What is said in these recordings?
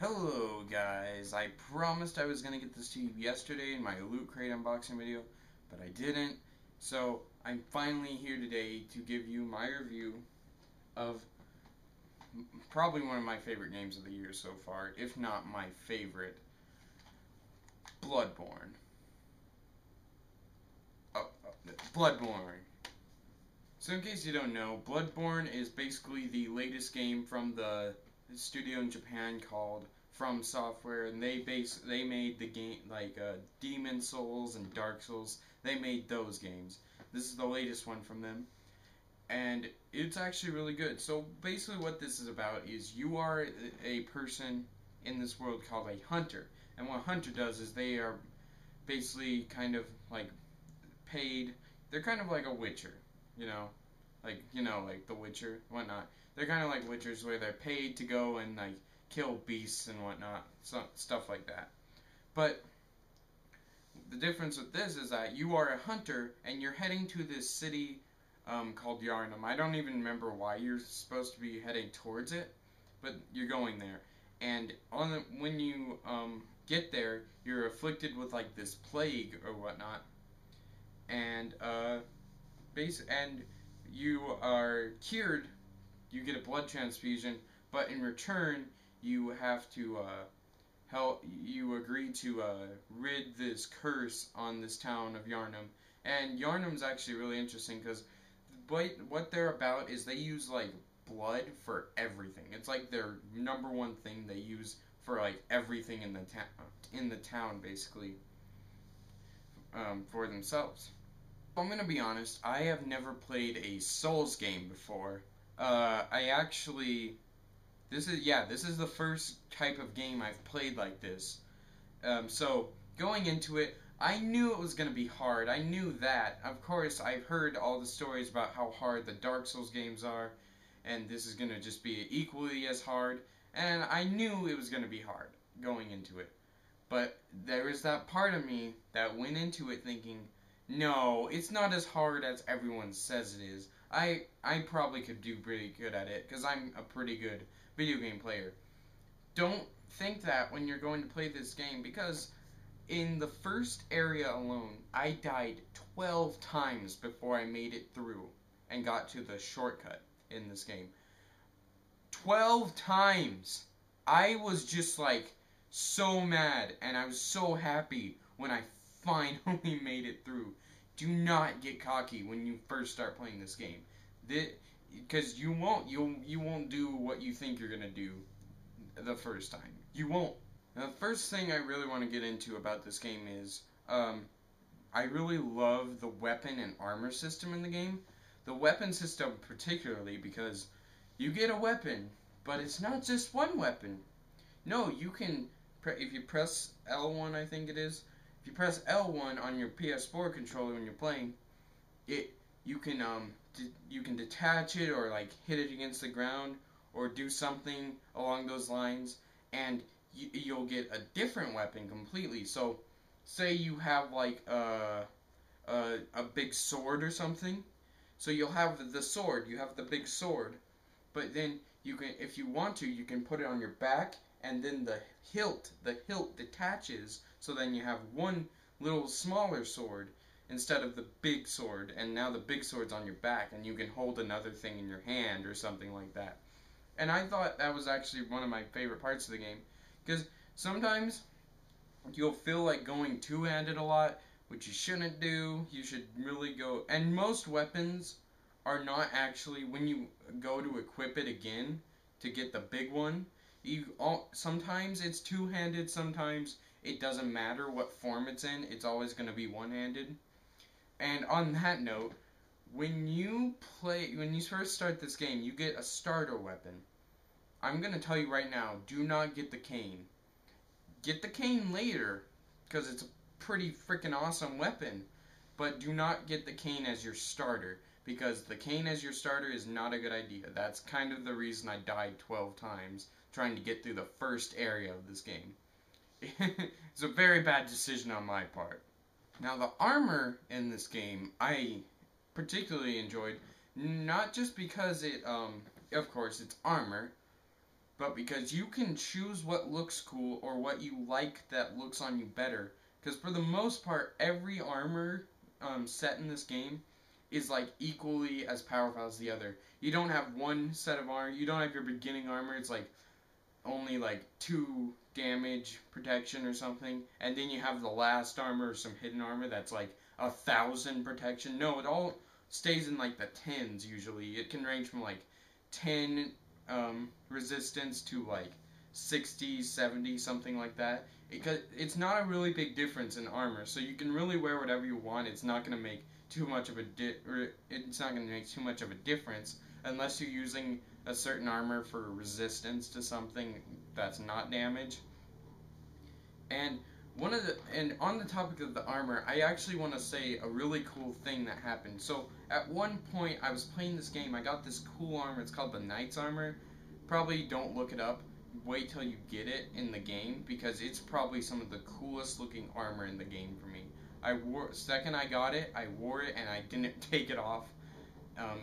Hello guys, I promised I was going to get this to you yesterday in my Loot Crate unboxing video, but I didn't. So I'm finally here today to give you my review of probably one of my favorite games of the year so far, if not my favorite, Bloodborne. Bloodborne. So in case you don't know, Bloodborne is basically the latest game from the studio in Japan called From Software, and they made the game like Demon Souls and Dark Souls. They made those games. This is the latest one from them, and it's actually really good. So basically what this is about is you are a person in this world called a hunter, and what a hunter does is they are basically kind of like paid. They're kind of like a witcher, you know, like The Witcher, whatnot. They're kind of like witchers where they're paid to go and like kill beasts and whatnot, stuff like that. But the difference with this is that you are a hunter and you're heading to this city called Yharnam. I don't even remember why you're supposed to be heading towards it, but you're going there. And when you get there, you're afflicted with like this plague or whatnot, and and you are cured. You get a blood transfusion, but in return, you have to help. You agree to rid this curse on this town of Yharnam. And Yharnam's actually really interesting because what they're about is they use like blood for everything. It's like their number one thing they use for like everything in the town basically, for themselves. I'm gonna be honest, I have never played a Souls game before. I actually, this is the first type of game I've played like this. So going into it, I knew it was gonna be hard. I knew that. Of course, I've heard all the stories about how hard the Dark Souls games are, and this is gonna just be equally as hard. And I knew it was gonna be hard going into it. But there was that part of me that went into it thinking, no, it's not as hard as everyone says it is. I probably could do pretty good at it because I'm a pretty good video game player. Don't think that when you're going to play this game, because in the first area alone, I died 12 times before I made it through and got to the shortcut in this game. 12 times! I was just like so mad, and I was so happy when I finally made it through. Do not get cocky when you first start playing this game, because you won't do what you think you're gonna do the first time. You won't. Now, the first thing I really want to get into about this game is I really love the weapon and armor system in the game. The weapon system particularly, because you get a weapon, but it's not just one weapon. No, you can, if you press L1, I think it is, if you press L1 on your PS4 controller when you're playing, you can detach it or like hit it against the ground or do something along those lines, and you'll get a different weapon completely. So, say you have like a big sword or something. So you'll have the sword, you have the big sword, but then you can, if you want to, you can put it on your back, and then the hilt detaches, so then you have one little smaller sword instead of the big sword, and now the big sword's on your back, and you can hold another thing in your hand or something like that. And I thought that was actually one of my favorite parts of the game, because sometimes you'll feel like going two-handed a lot, which you shouldn't do. You should really go, and most weapons are not actually, when you go to equip it again to get the big one, sometimes it's two-handed, sometimes it doesn't matter what form it's in, it's always going to be one-handed. And on that note, when you first start this game, you get a starter weapon. I'm going to tell you right now, do not get the cane. Get the cane later, because it's a pretty freaking awesome weapon, but do not get the cane as your starter, because the cane as your starter is not a good idea. That's kind of the reason I died 12 times trying to get through the first area of this game. It's a very bad decision on my part. Now, the armor in this game I particularly enjoyed, not just because it, of course, it's armor, but because you can choose what looks cool or what you like that looks on you better. Because for the most part, every armor set in this game is like equally as powerful as the other. You don't have one set of armor. You don't have your beginning armor. It's like only like 2 damage protection or something, and then you have the last armor or some hidden armor that's like 1,000 protection. No, it all stays in like the tens usually. It can range from like 10 resistance to like 60, 70, something like that. It's not a really big difference in armor, so you can really wear whatever you want. It's not going to make too much of a it's not going to make too much of a difference unless you're using a certain armor for resistance to something that's not damage. And on the topic of the armor, I actually want to say a really cool thing that happened. So at one point I was playing this game, I got this cool armor. It's called the Knight's armor. Probably don't look it up. Wait till you get it in the game, because it's probably some of the coolest looking armor in the game for me. Second I got it, I wore it and I didn't take it off.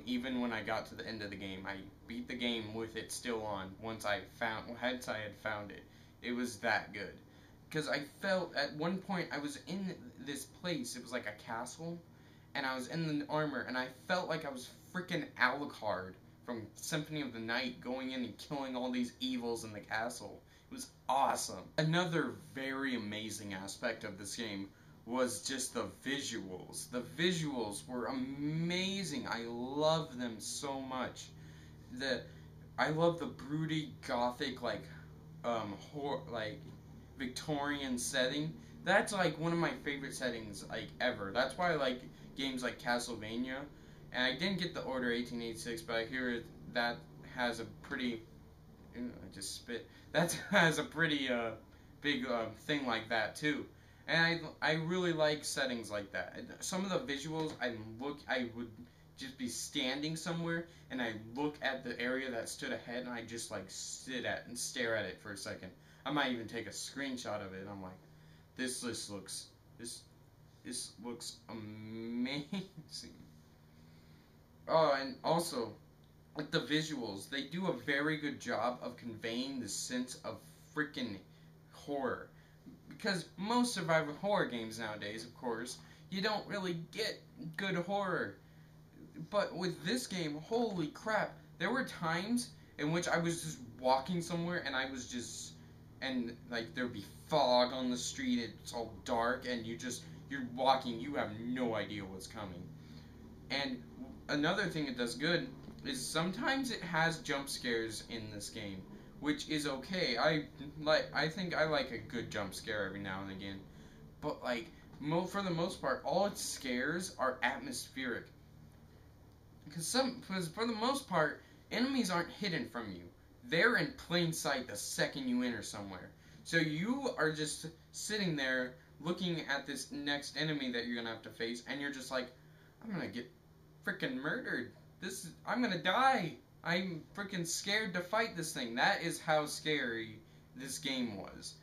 Even when I got to the end of the game, I beat the game with it still on. Once I had found it, it was that good. Because I felt at one point I was in this place. It was like a castle, and I was in the armor, and I felt like I was freaking Alucard from Symphony of the Night, going in and killing all these evils in the castle. It was awesome. Another very amazing aspect of this game was just the visuals. The visuals were amazing. I love them so much. I love the broody gothic like Victorian setting. That's like one of my favorite settings like ever. That's why I like games like Castlevania. And I didn't get the Order 1886, but I hear that has a pretty I just spit. That has a pretty big thing like that too. And I really like settings like that. Some of the visuals, I would just be standing somewhere, and I look at the area that stood ahead, and I just like sit at and stare at it for a second. I might even take a screenshot of it. And I'm like, this looks amazing. Oh, and also, with the visuals, they do a very good job of conveying the sense of freaking horror. Because most survival horror games nowadays, of course, you don't really get good horror. But with this game, holy crap, there were times in which I was just walking somewhere and like there'd be fog on the street, it's all dark, and you're walking, you have no idea what's coming. And another thing it does good is sometimes it has jump scares in this game, which is okay. I think I like a good jump scare every now and again, but like for the most part, all its scares are atmospheric. Because for the most part, enemies aren't hidden from you. They're in plain sight the second you enter somewhere. So you are just sitting there looking at this next enemy that you're gonna have to face, and you're just like, I'm gonna get freaking murdered. I'm gonna die. I'm freaking scared to fight this thing. That is how scary this game was,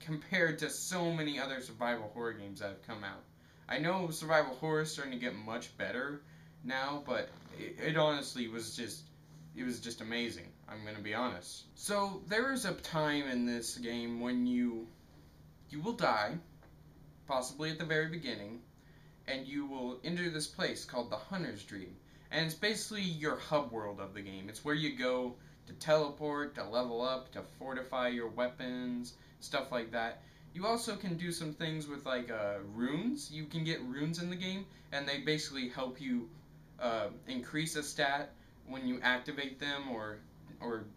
compared to so many other survival horror games that have come out. I know survival horror is starting to get much better now, but it honestly was just amazing. I'm gonna be honest. So there is a time in this game when you will die, possibly at the very beginning, and you will enter this place called the Hunter's Dream. And it's basically your hub world of the game. It's where you go to teleport, to level up, to fortify your weapons, stuff like that. You also can do some things with like runes. You can get runes in the game, and they basically help you increase a stat when you activate them, or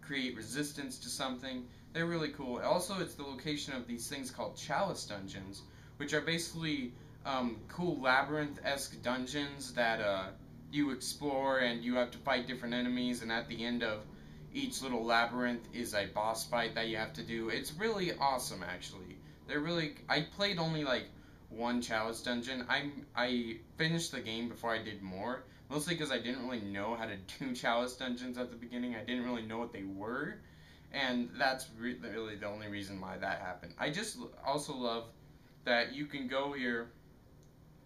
create resistance to something. They're really cool. Also, it's the location of these things called chalice dungeons, which are basically cool labyrinth-esque dungeons that you explore, and you have to fight different enemies, and at the end of each little labyrinth is a boss fight that you have to do. It's really awesome, actually. I played only like one chalice dungeon. I finished the game before I did more, mostly because I didn't really know how to do chalice dungeons at the beginning. I didn't really know what they were, and that's really the only reason why that happened. I just also love that you can go here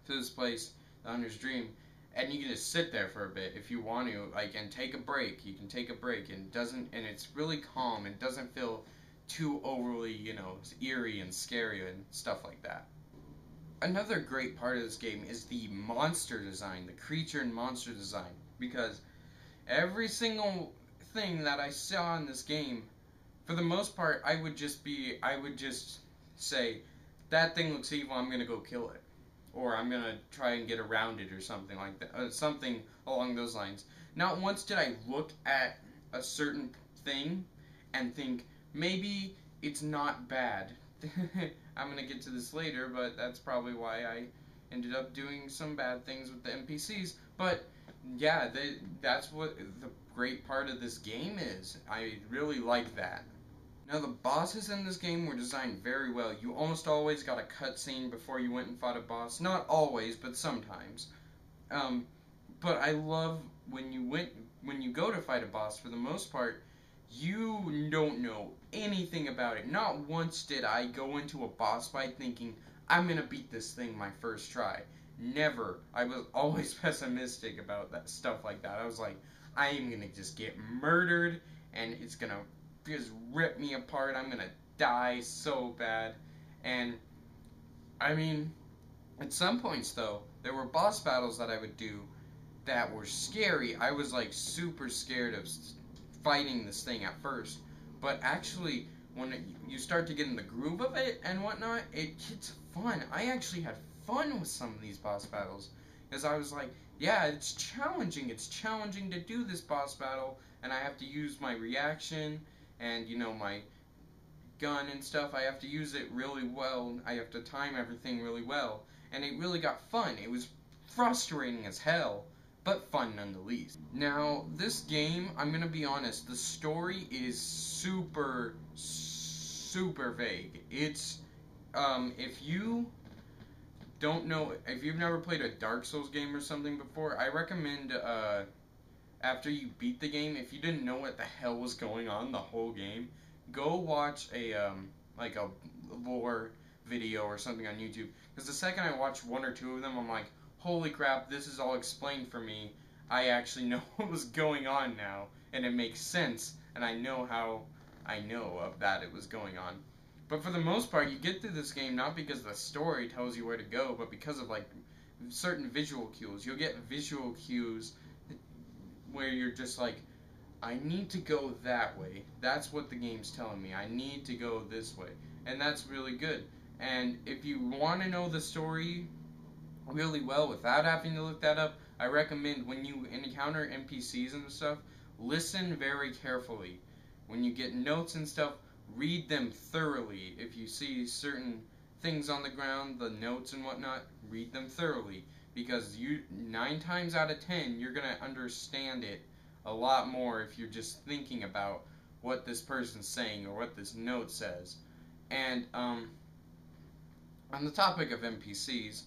to this place, the Hunter's Dream, and you can just sit there for a bit if you want to, like, and take a break. You can take a break, and it's really calm. It doesn't feel too overly, eerie and scary and stuff like that. Another great part of this game is the monster design, the creature and monster design, because every single thing that I saw in this game, for the most part, I would just say, that thing looks evil, I'm gonna go kill it. Or I'm gonna try and get around it or something like that. Something along those lines. Not once did I look at a certain thing and think, maybe it's not bad. I'm gonna get to this later, but that's probably why I ended up doing some bad things with the NPCs. But yeah, that's what the great part of this game is. I really like that. Now, the bosses in this game were designed very well. You almost always got a cutscene before you went and fought a boss. Not always, but sometimes. But I love when you go to fight a boss, for the most part, you don't know anything about it. Not once did I go into a boss fight thinking, I'm gonna beat this thing my first try. Never. I was always pessimistic about that stuff like that. I was like, I am gonna just get murdered, and it's gonna just rip me apart. I'm gonna die so bad. And I mean, at some points though, there were boss battles that I would do that were scary. I was like super scared of fighting this thing at first, but actually when you start to get in the groove of it and whatnot, it gets fun. I actually had fun with some of these boss battles, because I was like, yeah, it's challenging. It's challenging to do this boss battle, and I have to use my reaction and my gun and stuff. I have to use it really well. I have to time everything really well, and it really got fun. It was frustrating as hell, but fun nonetheless. Now, this game, I'm gonna be honest, the story is super, super vague. It's, if you don't know, if you've never played a Dark Souls game or something before, I recommend, after you beat the game, if you didn't know what the hell was going on the whole game, go watch like a lore video or something on YouTube. Because the second I watched one or two of them, I'm like, holy crap, this is all explained for me. I actually know what was going on now, and it makes sense, and I know how I know of that it was going on. But for the most part, you get through this game not because the story tells you where to go, but because of like certain visual cues. You'll get visual cues where you're just like, I need to go that way. That's what the game's telling me. I need to go this way. And that's really good. And if you want to know the story really well without having to look that up, I recommend when you encounter NPCs and stuff, listen very carefully. When you get notes and stuff, read them thoroughly. If you see certain things on the ground, the notes and whatnot, read them thoroughly. Because 9 times out of 10, you're going to understand it a lot more if you're just thinking about what this person's saying or what this note says. And on the topic of NPCs,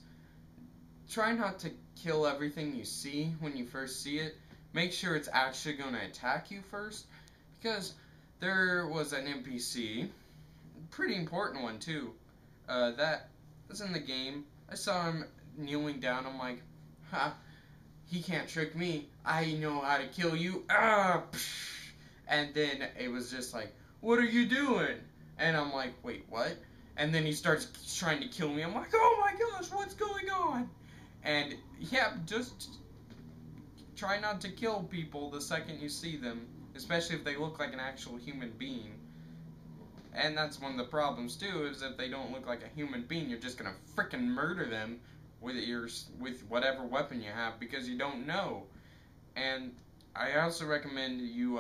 try not to kill everything you see when you first see it. Make sure it's actually going to attack you first, because there was an NPC, pretty important one too, that was in the game. I saw him kneeling down. I'm like, ha, he can't trick me. I know how to kill you. Ah, psh. And then it was just like, what are you doing? And I'm like, wait, what? And then he starts trying to kill me. I'm like, oh my gosh, what's going on? And yeah, just try not to kill people the second you see them, especially if they look like an actual human being. And that's one of the problems too, is if they don't look like a human being, you're just gonna frickin' murder them with whatever weapon you have, because you don't know. And I also recommend you,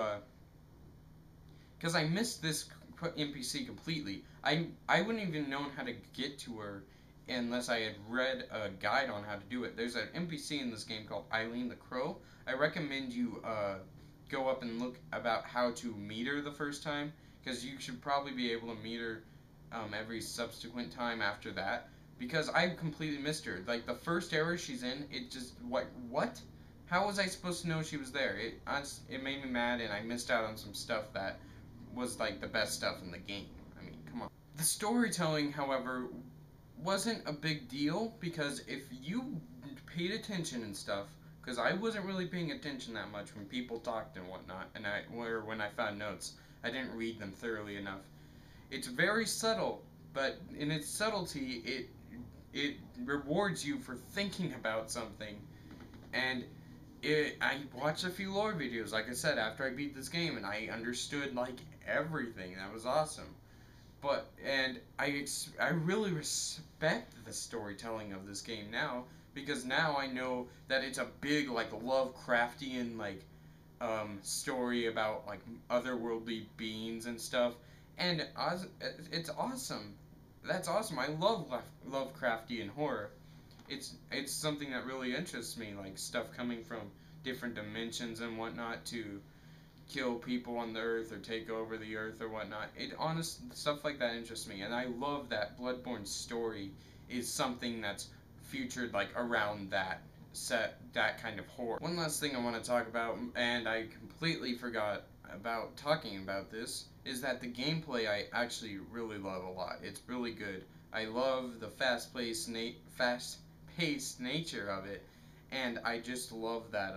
because I missed this NPC completely. I wouldn't even known how to get to her unless I had read a guide on how to do it. There's an NPC in this game called Eileen the Crow. I recommend you go up and look about how to meet her the first time, because you should probably be able to meet her every subsequent time after that, because I completely missed her. Like, the first area she's in, it just, what? How was I supposed to know she was there? It made me mad, and I missed out on some stuff that was like the best stuff in the game. I mean, come on. The storytelling, however, wasn't a big deal, because if you paid attention and stuff, because I wasn't really paying attention that much when people talked and whatnot, and when I found notes, I didn't read them thoroughly enough. It's very subtle, but in its subtlety, it rewards you for thinking about something. And I watched a few lore videos, like I said, after I beat this game, and I understood like everything. That was awesome. I really respect the storytelling of this game now, because now I know that it's a big like Lovecraftian like story about like otherworldly beings and stuff, and it's awesome. That's awesome. I love Lovecraftian horror. It's something that really interests me, like stuff coming from different dimensions and whatnot to kill people on the earth or take over the earth or whatnot. Stuff like that interests me, and I love that Bloodborne story is something that's featured like around that kind of horror. One last thing I want to talk about, and I completely forgot about talking about this, is that the gameplay I actually really love a lot. It's really good. I love the fast-paced nature of it, and I just love that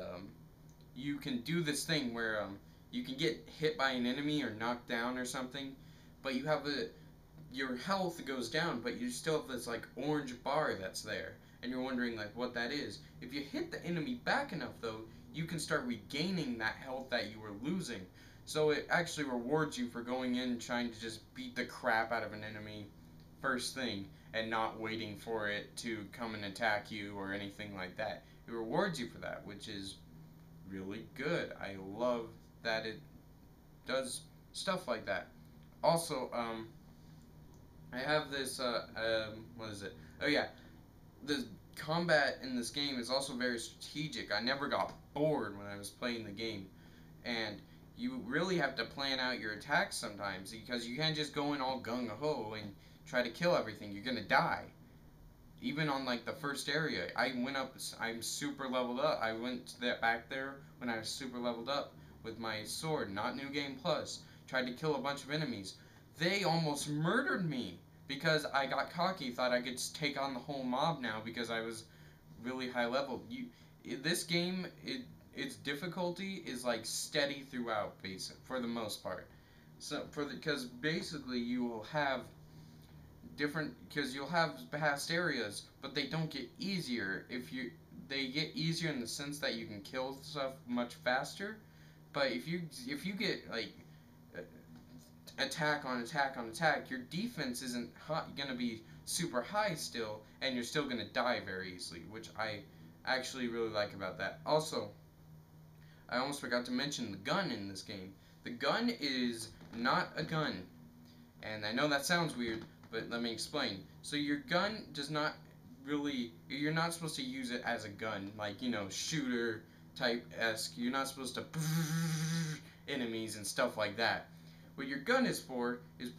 you can do this thing where you can get hit by an enemy or knocked down or something, but your health goes down, but you still have this like orange bar that's there, and you're wondering like what that is. If you hit the enemy back enough though, you can start regaining that health that you were losing. So it actually rewards you for going in trying to just beat the crap out of an enemy first thing and not waiting for it to come and attack you or anything like that. It rewards you for that, which is really good. I love that it does stuff like that. Also, I have this, what is it? Oh yeah, the combat in this game is also very strategic. I never got bored when I was playing the game, and you really have to plan out your attacks sometimes, because you can't just go in all gung-ho and try to kill everything. You're gonna die. Even on like the first area, I'm super leveled up. I went back there when I was super leveled up with my sword, not New Game Plus. Tried to kill a bunch of enemies. They almost murdered me because I got cocky, thought I could just take on the whole mob now because I was really high level. This game, its difficulty is like steady throughout, for the most part. So because basically you will have because you'll have past areas, but they don't get easier. They get easier in the sense that you can kill stuff much faster. But if you get like attack on attack on attack, your defense isn't gonna be super high still, and you're still gonna die very easily, which I actually really like about that. Also, I almost forgot to mention the gun in this game. The gun is not a gun, and I know that sounds weird, but let me explain. So your gun does not really, you're not supposed to use it as a gun, like, shooter type-esque. You're not supposed to enemies and stuff like that. What your gun is for is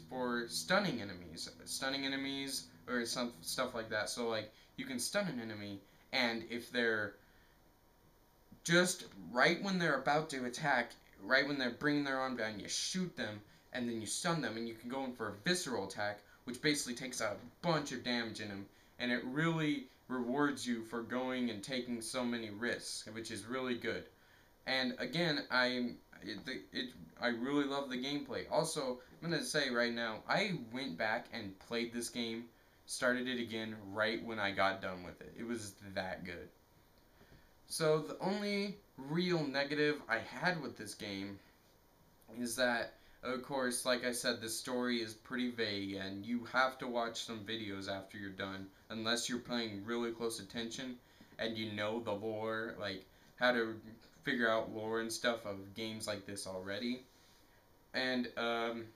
for stunning enemies or some stuff like that. So like you can stun an enemy, and if they're just right when they're about to attack, right when they're bringing their arm down, you shoot them, and then you stun them, and you can go in for a visceral attack, which basically takes out a bunch of damage in them, and it really rewards you for going and taking so many risks, which is really good. And again, I really love the gameplay. Also, I'm gonna say right now, I went back and played this game, started it again right when I got done with it. It was that good. So the only real negative I had with this game is that, of course, like I said, the story is pretty vague, and you have to watch some videos after you're done, unless you're paying really close attention and you know the lore, like how to figure out lore and stuff of games like this already. And I'm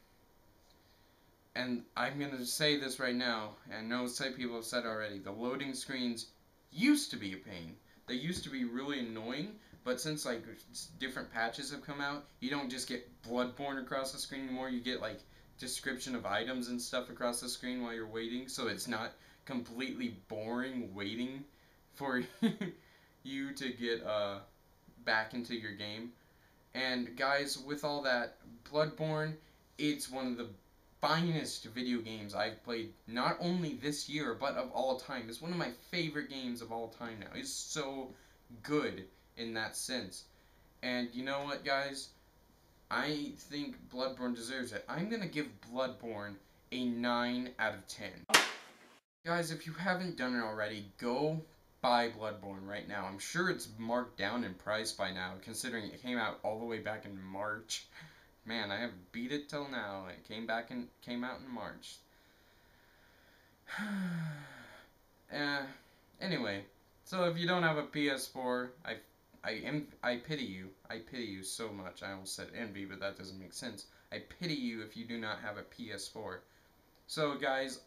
gonna say this right now, and I know people have said already, the loading screens used to be a pain. They used to be really annoying, but since like different patches have come out, you don't just get Bloodborne across the screen anymore. You get like description of items and stuff across the screen while you're waiting, so it's not completely boring waiting for you to get back into your game. And guys, with all that, Bloodborne, it's one of the finest video games I've played, not only this year, but of all time. It's one of my favorite games of all time now. It's so good in that sense. And you know what, guys? I think Bloodborne deserves it. I'm gonna give Bloodborne a 9 out of 10. Guys, if you haven't done it already, go buy Bloodborne right now. I'm sure it's marked down in price by now, considering it came out all the way back in March. Man, I have beat it till now. It came out in March. Anyway, so if you don't have a PS4, I pity you. I pity you so much. I almost said envy, but that doesn't make sense. I pity you if you do not have a PS4. So guys,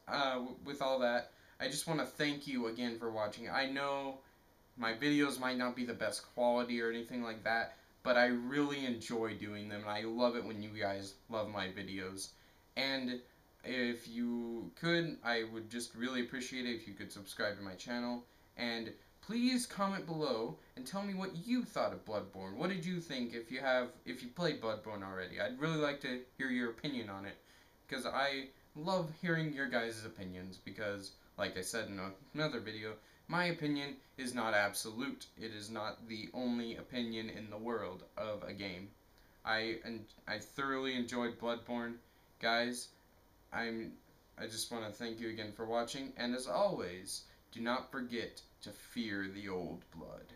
with all that, I just want to thank you again for watching. I know my videos might not be the best quality or anything like that, but I really enjoy doing them, and I love it when you guys love my videos. And if you could, I would just really appreciate it if you could subscribe to my channel, and please comment below and tell me what you thought of Bloodborne. What did you think if you played Bloodborne already? I'd really like to hear your opinion on it, because I love hearing your guys' opinions, because like I said in another video, my opinion is not absolute. It is not the only opinion in the world of a game. I thoroughly enjoyed Bloodborne, guys. I just want to thank you again for watching, and as always, do not forget to fear the old blood.